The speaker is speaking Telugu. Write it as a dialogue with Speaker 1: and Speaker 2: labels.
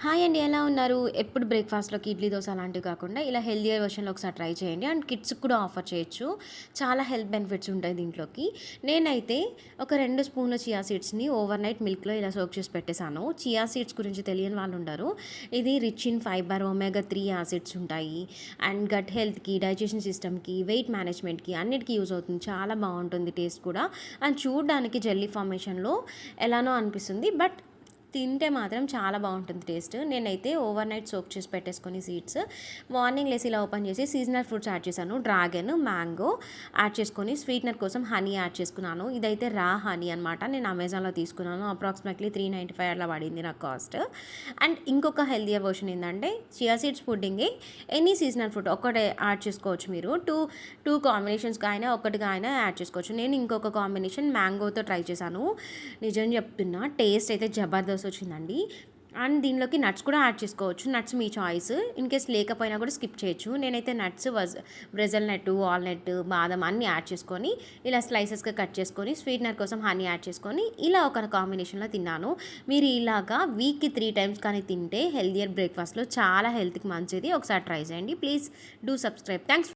Speaker 1: హాయ్ అండి. ఎలా ఉన్నారు? ఎప్పుడు బ్రేక్‌ఫాస్ట్‌లోకి ఇడ్లీ, దోస అలాంటివి కాకుండా ఇలా హెల్తీయర్ వెర్షన్‌లో ఒకసారి ట్రై చేయండి. అండ్ కిడ్స్‌కి కూడా ఆఫర్ చేయొచ్చు. చాలా హెల్త్ బెనిఫిట్స్ ఉంటాయి దీంట్లోకి. నేనైతే ఒక 2 స్పూన్ల చియా సీడ్స్‌ని ఓవర్‌నైట్ మిల్క్‌లో ఇలా సోక్ చేసి పెట్టేసాను. చియా సీడ్స్ గురించి తెలియని వాళ్ళు ఉండరు. ఇది rich in fibre, omega 3 acids ఉంటాయి. అండ్ గట్ హెల్త్‌కి, డైజెషన్ సిస్టమ్‌కి, వెయిట్ మేనేజ్‌మెంట్‌కి అన్నిటికి యూజ్ అవుతుంది. చాలా బావుంటుంది టేస్ట్ కూడా. అండ్ చూడడానికి జెల్లీ ఫార్మేషన్‌లో ఎలానో అనిపిస్తుంది. బట్ తింటే మాత్రం చాలా బాగుంటుంది టేస్ట్. నేనైతే ఓవర్ నైట్ సోక్ చేసి పెట్టేసుకొని సీడ్స్ మార్నింగ్ లేసి ఇలా ఓపెన్ చేసి సీజనల్ ఫ్రూట్స్ యాడ్ చేశాను. డ్రాగన్, మ్యాంగో యాడ్ చేసుకొని స్వీట్నర్ కోసం హనీ యాడ్ చేసుకున్నాను. ఇదైతే రా హనీ అనమాట. నేను అమెజాన్లో తీసుకున్నాను. అప్రాక్సిమేట్లీ 395 అలా పడింది నాకు కాస్ట్. అండ్ ఇంకొక హెల్దియర్ వర్షన్ ఏంటంటే చియా సీడ్స్ పుడ్డింగే ఎనీ సీజనల్ ఫ్రూట్ ఒకటే యాడ్ చేసుకోవచ్చు మీరు. టూ కాంబినేషన్స్గా అయినా ఒకటిగా అయినా యాడ్ చేసుకోవచ్చు. నేను ఇంకొక కాంబినేషన్ మ్యాంగోతో ట్రై చేశాను. నిజం చెప్తున్నా టేస్ట్ అయితే జబర్దస్త్ వచ్చిందండి. అండ్ దీనిలోకి నట్స్ కూడా యాడ్ చేసుకోవచ్చు. Nuts me choice. In case లేకపోయినా కూడా స్కిప్ చేయొచ్చు. నేనైతే నట్స్ బ్రెజల్ నట్, వాల్నట్, బాదం అన్నీ యాడ్ చేసుకొని ఇలా స్లైసెస్గా కట్ చేసుకొని స్వీట్నర్ కోసం హనీ యాడ్ చేసుకొని ఇలా ఒక కాంబినేషన్లో తిన్నాను. మీరు ఇలాగా వీక్కి 3 టైమ్స్ కానీ తింటే హెల్దియర్ బ్రేక్ఫాస్ట్లో చాలా హెల్త్కి మంచిది. ఒకసారి ట్రై చేయండి. Please do subscribe. థ్యాంక్స్.